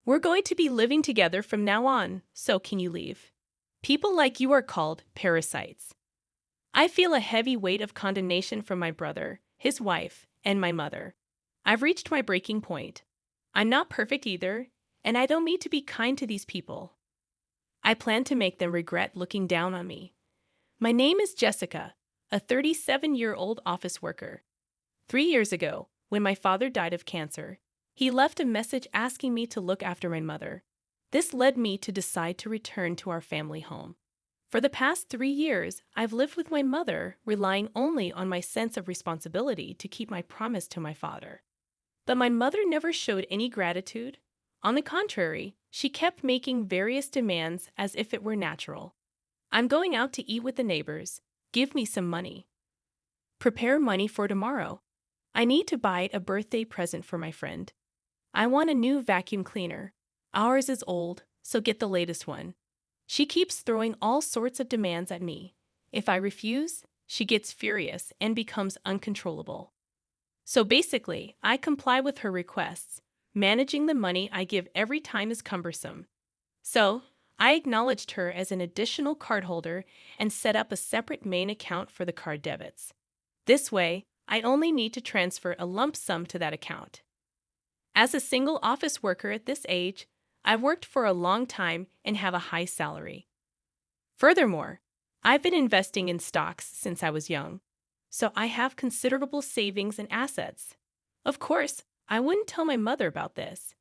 We're going to be living together from now on, so can you leave? People like you are called parasites. I feel a heavy weight of condemnation from my brother, his wife, and my mother. I've reached my breaking point. I'm not perfect either, and I don't mean to be kind to these people. I plan to make them regret looking down on me. My name is Jessica, a 37-year-old office worker. 3 years ago, when my father died of cancer, he left a message asking me to look after my mother. This led me to decide to return to our family home. For the past 3 years, I've lived with my mother, relying only on my sense of responsibility to keep my promise to my father. But my mother never showed any gratitude. On the contrary, she kept making various demands as if it were natural. I'm going out to eat with the neighbors. Give me some money. Prepare money for tomorrow. I need to buy a birthday present for my friend. I want a new vacuum cleaner. Ours is old, so get the latest one. She keeps throwing all sorts of demands at me. If I refuse, she gets furious and becomes uncontrollable. So basically, I comply with her requests. Managing the money I give every time is cumbersome. So, I acknowledged her as an additional cardholder and set up a separate main account for the card debits. This way, I only need to transfer a lump sum to that account. As a single office worker at this age, I've worked for a long time and have a high salary. Furthermore, I've been investing in stocks since I was young, so I have considerable savings and assets. Of course, I wouldn't tell my mother about this.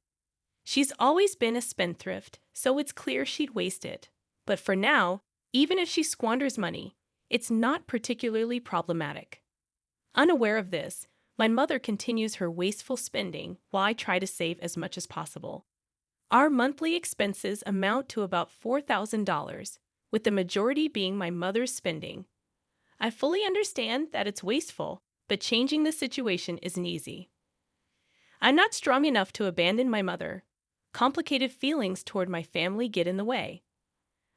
She's always been a spendthrift, so it's clear she'd waste it. But for now, even if she squanders money, it's not particularly problematic. Unaware of this, my mother continues her wasteful spending while I try to save as much as possible. Our monthly expenses amount to about $4,000, with the majority being my mother's spending. I fully understand that it's wasteful, but changing the situation isn't easy. I'm not strong enough to abandon my mother. Complicated feelings toward my family get in the way.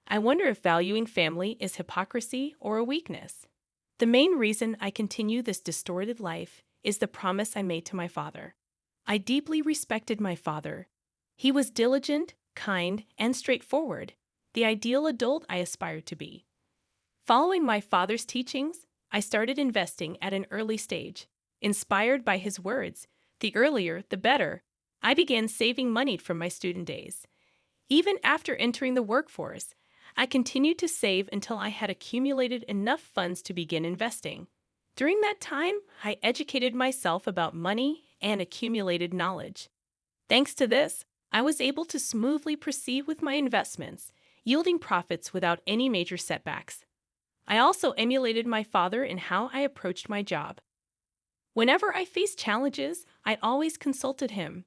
I wonder if valuing family is hypocrisy or a weakness. The main reason I continue this distorted life is the promise I made to my father. I deeply respected my father. He was diligent, kind, and straightforward, the ideal adult I aspired to be. Following my father's teachings, I started investing at an early stage. Inspired by his words, the earlier, the better, I began saving money from my student days. Even after entering the workforce, I continued to save until I had accumulated enough funds to begin investing. During that time, I educated myself about money and accumulated knowledge. Thanks to this, I was able to smoothly proceed with my investments, yielding profits without any major setbacks. I also emulated my father in how I approached my job. Whenever I faced challenges, I always consulted him.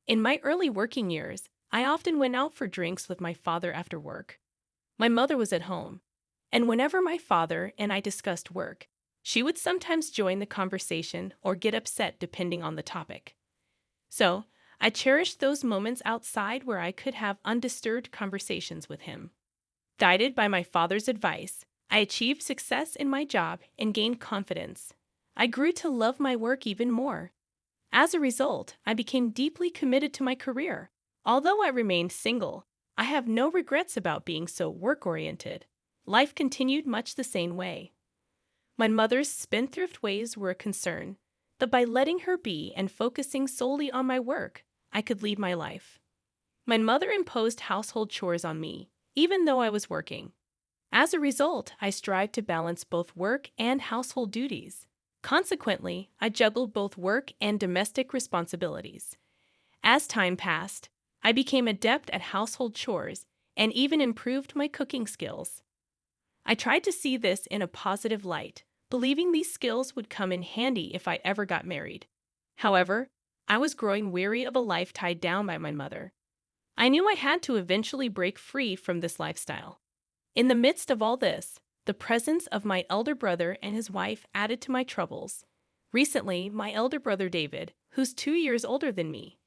In my early working years, I often went out for drinks with my father after work. My mother was at home, and whenever my father and I discussed work, she would sometimes join the conversation or get upset depending on the topic. So, I cherished those moments outside where I could have undisturbed conversations with him. Guided by my father's advice, I achieved success in my job and gained confidence. I grew to love my work even more. As a result, I became deeply committed to my career. Although I remained single, I have no regrets about being so work-oriented. Life continued much the same way. My mother's spendthrift ways were a concern, but by letting her be and focusing solely on my work, I could lead my life. My mother imposed household chores on me, even though I was working. As a result, I strived to balance both work and household duties. Consequently, I juggled both work and domestic responsibilities. As time passed, I became adept at household chores and even improved my cooking skills. I tried to see this in a positive light, believing these skills would come in handy if I ever got married. However, I was growing weary of a life tied down by my mother. I knew I had to eventually break free from this lifestyle. In the midst of all this, the presence of my elder brother and his wife added to my troubles. Recently, my elder brother David, who's 2 years older than me,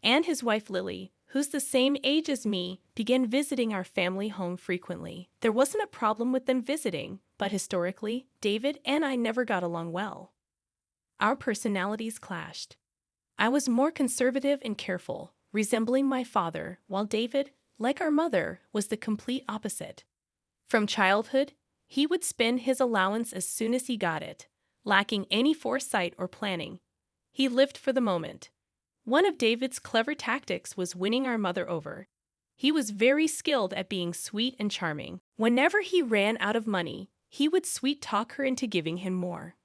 and his wife Lily, who's the same age as me, began visiting our family home frequently. There wasn't a problem with them visiting, but historically, David and I never got along well. Our personalities clashed. I was more conservative and careful, resembling my father, while David, like our mother, was the complete opposite. From childhood, he would spend his allowance as soon as he got it, lacking any foresight or planning. He lived for the moment. One of David's clever tactics was winning our mother over. He was very skilled at being sweet and charming. Whenever he ran out of money, he would sweet-talk her into giving him more.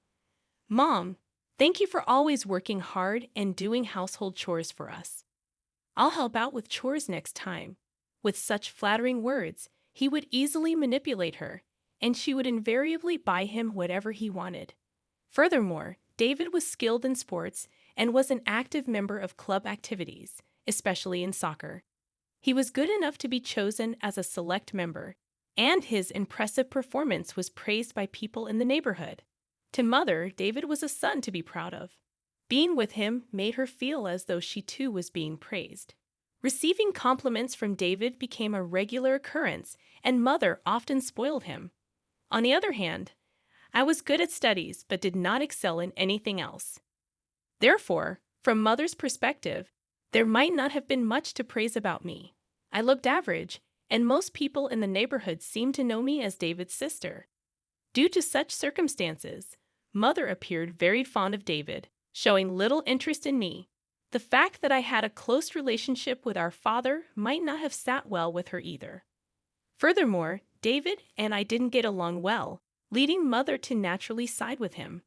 "Mom, thank you for always working hard and doing household chores for us. I'll help out with chores next time." With such flattering words, he would easily manipulate her, and she would invariably buy him whatever he wanted. Furthermore, David was skilled in sports and was an active member of club activities, especially in soccer. He was good enough to be chosen as a select member, and his impressive performance was praised by people in the neighborhood. To Mother, David was a son to be proud of. Being with him made her feel as though she too was being praised. Receiving compliments from David became a regular occurrence, and Mother often spoiled him. On the other hand, I was good at studies but did not excel in anything else. Therefore, from Mother's perspective, there might not have been much to praise about me. I looked average, and most people in the neighborhood seemed to know me as David's sister. Due to such circumstances, Mother appeared very fond of David, showing little interest in me. The fact that I had a close relationship with our father might not have sat well with her either. Furthermore, David and I didn't get along well, leading Mother to naturally side with him.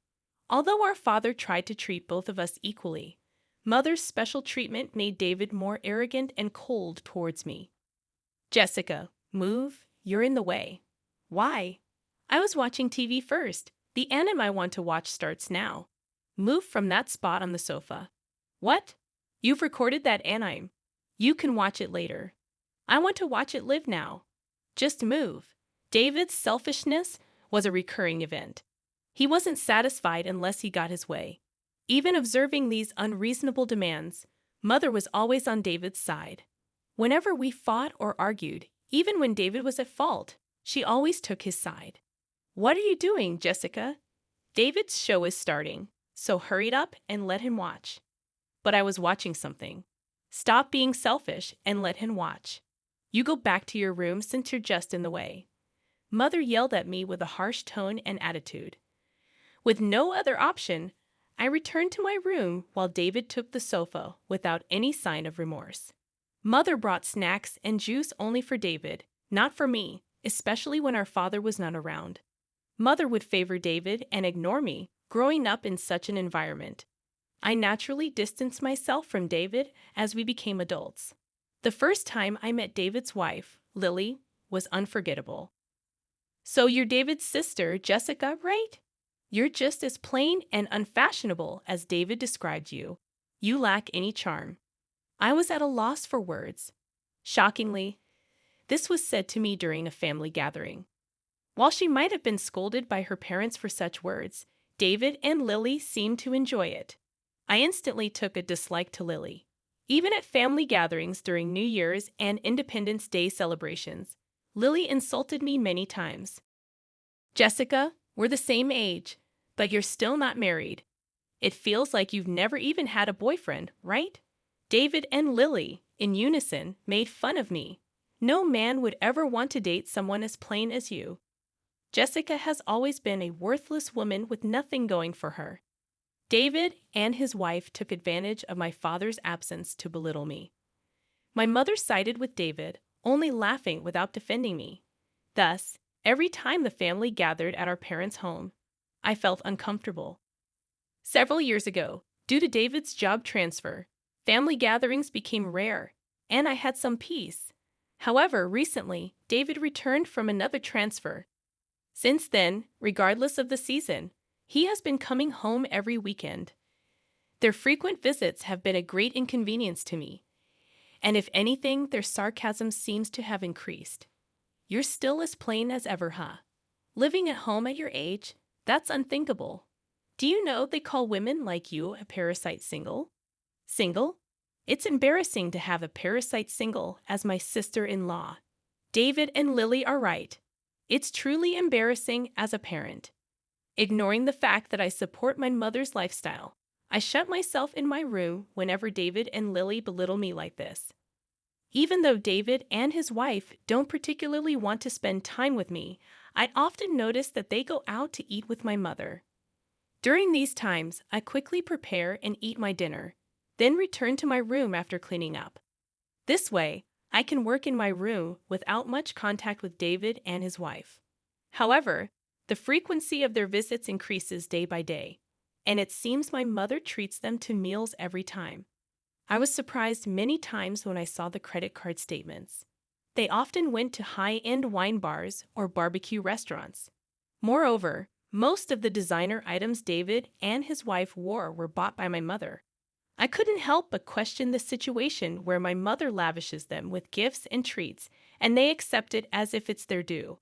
Although our father tried to treat both of us equally, Mother's special treatment made David more arrogant and cold towards me. "Jessica, move, you're in the way." "Why?" "I was watching TV first. The anime I want to watch starts now." "Move from that spot on the sofa." "What? You've recorded that anime. You can watch it later." "I want to watch it live now." "Just move." David's selfishness was a recurring event. He wasn't satisfied unless he got his way. Even observing these unreasonable demands, Mother was always on David's side. Whenever we fought or argued, even when David was at fault, she always took his side. "What are you doing, Jessica?" "David's show is starting, so hurry up and let him watch." "But I was watching something." "Stop being selfish and let him watch. You go back to your room since you're just in the way." Mother yelled at me with a harsh tone and attitude. With no other option, I returned to my room while David took the sofa without any sign of remorse. Mother brought snacks and juice only for David, not for me, especially when our father was not around. Mother would favor David and ignore me, growing up in such an environment. I naturally distanced myself from David as we became adults. The first time I met David's wife, Lily, was unforgettable. "So you're David's sister, Jessica, right? You're just as plain and unfashionable as David described you. You lack any charm." I was at a loss for words. Shockingly, this was said to me during a family gathering. While she might have been scolded by her parents for such words, David and Lily seemed to enjoy it. I instantly took a dislike to Lily. Even at family gatherings during New Year's and Independence Day celebrations, Lily insulted me many times. "Jessica, we're the same age, but you're still not married. It feels like you've never even had a boyfriend, right?" David and Lily, in unison, made fun of me. "No man would ever want to date someone as plain as you. Jessica has always been a worthless woman with nothing going for her." David and his wife took advantage of my father's absence to belittle me. My mother sided with David, only laughing without defending me. Thus, every time the family gathered at our parents' home, I felt uncomfortable. Several years ago, due to David's job transfer, family gatherings became rare, and I had some peace. However, recently, David returned from another transfer. Since then, regardless of the season, he has been coming home every weekend. Their frequent visits have been a great inconvenience to me, and if anything, their sarcasm seems to have increased. "You're still as plain as ever, huh? Living at home at your age? That's unthinkable. Do you know they call women like you a parasite single?" "Single? It's embarrassing to have a parasite single as my sister-in-law." David and Lily are right. It's truly embarrassing as a parent. Ignoring the fact that I support my mother's lifestyle, I shut myself in my room whenever David and Lily belittle me like this. Even though David and his wife don't particularly want to spend time with me, I often notice that they go out to eat with my mother. During these times, I quickly prepare and eat my dinner, then return to my room after cleaning up. This way, I can work in my room without much contact with David and his wife. However, the frequency of their visits increases day by day, and it seems my mother treats them to meals every time. I was surprised many times when I saw the credit card statements. They often went to high-end wine bars or barbecue restaurants. Moreover, most of the designer items David and his wife wore were bought by my mother. I couldn't help but question the situation where my mother lavishes them with gifts and treats, and they accept it as if it's their due.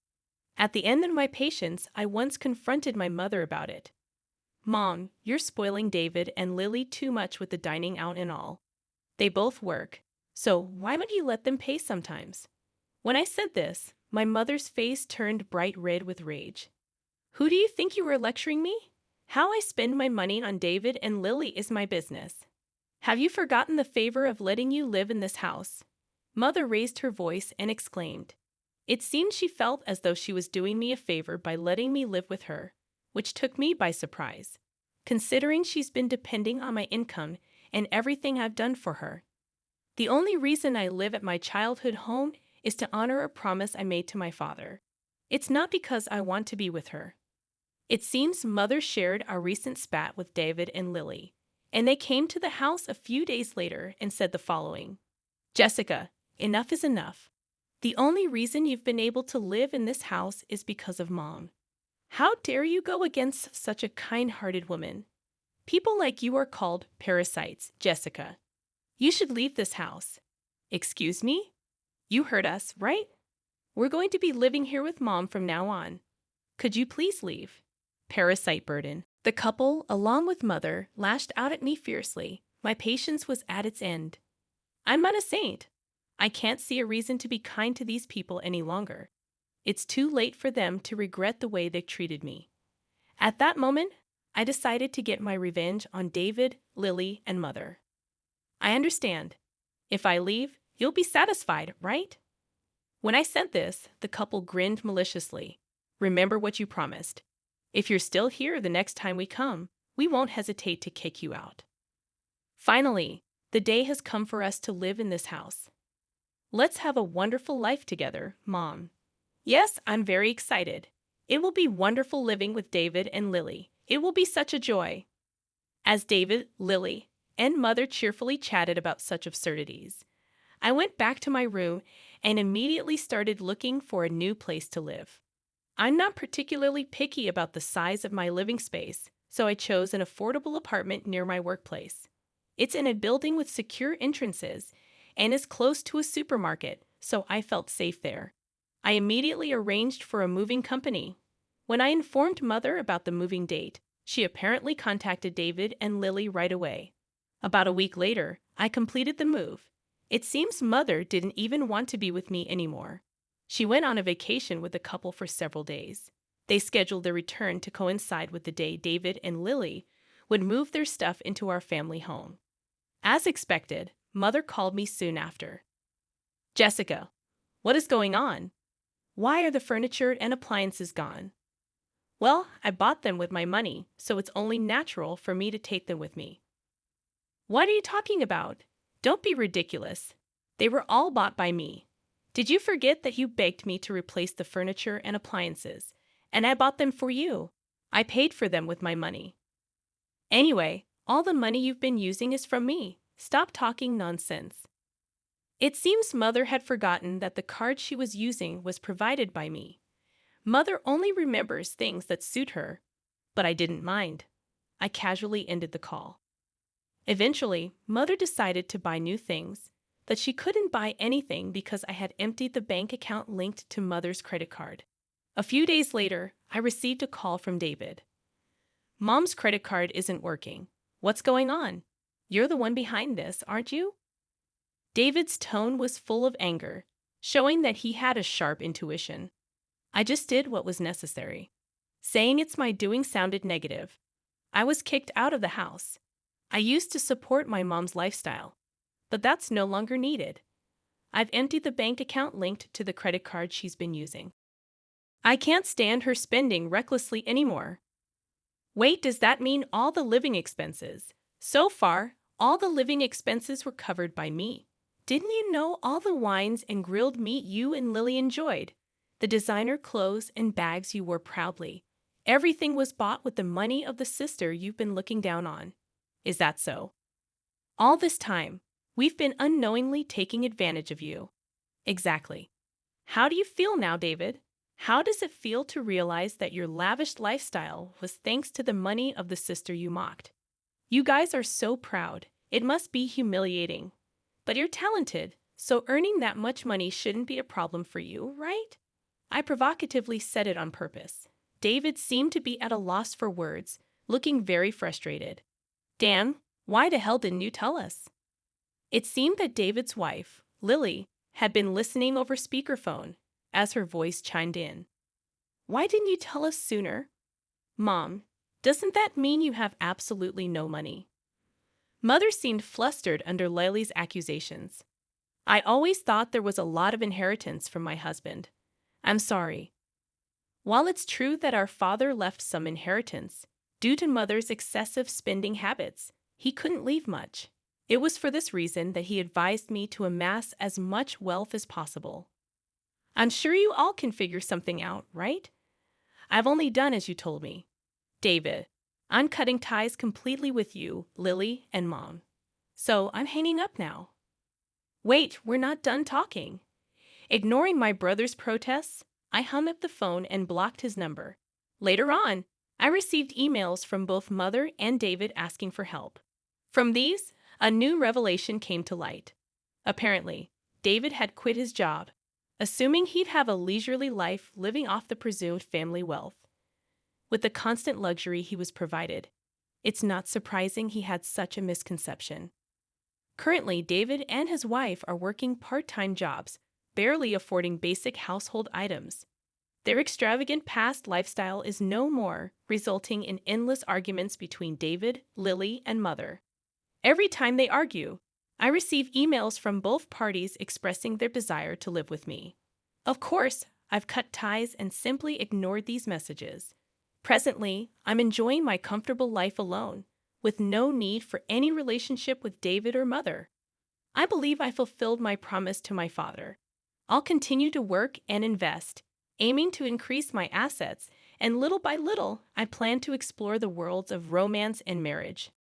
At the end of my patience, I once confronted my mother about it. "Mom, you're spoiling David and Lily too much with the dining out and all. They both work, so why don't you let them pay sometimes?" When I said this, my mother's face turned bright red with rage. "Who do you think you were lecturing me? How I spend my money on David and Lily is my business. Have you forgotten the favor of letting you live in this house?" Mother raised her voice and exclaimed. It seemed she felt as though she was doing me a favor by letting me live with her, which took me by surprise, considering she's been depending on my income and everything I've done for her. The only reason I live at my childhood home is to honor a promise I made to my father. It's not because I want to be with her. It seems Mother shared our recent spat with David and Lily, and they came to the house a few days later and said the following. "Jessica, enough is enough. The only reason you've been able to live in this house is because of Mom. How dare you go against such a kind-hearted woman? People like you are called parasites, Jessica. You should leave this house." "Excuse me? You heard us, right? We're going to be living here with Mom from now on. Could you please leave?" Parasite burden. The couple, along with Mother, lashed out at me fiercely. My patience was at its end. I'm not a saint. I can't see a reason to be kind to these people any longer. It's too late for them to regret the way they treated me. At that moment, I decided to get my revenge on David, Lily, and Mother. "I understand. If I leave, you'll be satisfied, right?" When I said this, the couple grinned maliciously. "Remember what you promised. If you're still here the next time we come, we won't hesitate to kick you out." Finally, the day has come for us to live in this house. Let's have a wonderful life together, Mom. Yes, I'm very excited. It will be wonderful living with David and Lily. It will be such a joy. As David, Lily, and Mother cheerfully chatted about such absurdities, I went back to my room and immediately started looking for a new place to live. I'm not particularly picky about the size of my living space, so I chose an affordable apartment near my workplace. It's in a building with secure entrances and is close to a supermarket, so I felt safe there. I immediately arranged for a moving company. When I informed Mother about the moving date, she apparently contacted David and Lily right away. About a week later, I completed the move. It seems Mother didn't even want to be with me anymore. She went on a vacation with the couple for several days. They scheduled their return to coincide with the day David and Lily would move their stuff into our family home. As expected, Mother called me soon after. "Jessica, what is going on? Why are the furniture and appliances gone?" "Well, I bought them with my money, so it's only natural for me to take them with me." "What are you talking about? Don't be ridiculous. They were all bought by me. Did you forget that you begged me to replace the furniture and appliances, and I bought them for you? I paid for them with my money. Anyway, all the money you've been using is from me. Stop talking nonsense." It seems Mother had forgotten that the card she was using was provided by me. Mother only remembers things that suit her, but I didn't mind. I casually ended the call. Eventually, Mother decided to buy new things, but she couldn't buy anything because I had emptied the bank account linked to Mother's credit card. A few days later, I received a call from David. "Mom's credit card isn't working. What's going on? You're the one behind this, aren't you?" David's tone was full of anger, showing that he had a sharp intuition. I just did what was necessary. Saying it's my doing sounded negative. I was kicked out of the house. I used to support my mom's lifestyle, but that's no longer needed. I've emptied the bank account linked to the credit card she's been using. I can't stand her spending recklessly anymore. Wait, does that mean all the living expenses? So far, all the living expenses were covered by me. Didn't you know all the wines and grilled meat you and Lily enjoyed? The designer clothes and bags you wore proudly. Everything was bought with the money of the sister you've been looking down on. Is that so? All this time, we've been unknowingly taking advantage of you. Exactly. How do you feel now, David? How does it feel to realize that your lavish lifestyle was thanks to the money of the sister you mocked? You guys are so proud. It must be humiliating. But you're talented, so earning that much money shouldn't be a problem for you, right? I provocatively said it on purpose. David seemed to be at a loss for words, looking very frustrated. Dan, why the hell didn't you tell us? It seemed that David's wife, Lily, had been listening over speakerphone as her voice chimed in. Why didn't you tell us sooner? Mom, doesn't that mean you have absolutely no money? Mother seemed flustered under Lily's accusations. I always thought there was a lot of inheritance from my husband. I'm sorry. While it's true that our father left some inheritance, due to Mother's excessive spending habits, he couldn't leave much. It was for this reason that he advised me to amass as much wealth as possible. I'm sure you all can figure something out, right? I've only done as you told me. David, I'm cutting ties completely with you, Lily, and Mom. So I'm hanging up now. Wait, we're not done talking. Ignoring my brother's protests, I hung up the phone and blocked his number. Later on, I received emails from both Mother and David asking for help. From these, a new revelation came to light. Apparently, David had quit his job, assuming he'd have a leisurely life living off the presumed family wealth. With the constant luxury he was provided, it's not surprising he had such a misconception. Currently, David and his wife are working part-time jobs, barely affording basic household items. Their extravagant past lifestyle is no more, resulting in endless arguments between David, Lily, and Mother. Every time they argue, I receive emails from both parties expressing their desire to live with me. Of course, I've cut ties and simply ignored these messages. Presently, I'm enjoying my comfortable life alone, with no need for any relationship with David or Mother. I believe I fulfilled my promise to my father. I'll continue to work and invest, aiming to increase my assets, and little by little, I plan to explore the worlds of romance and marriage.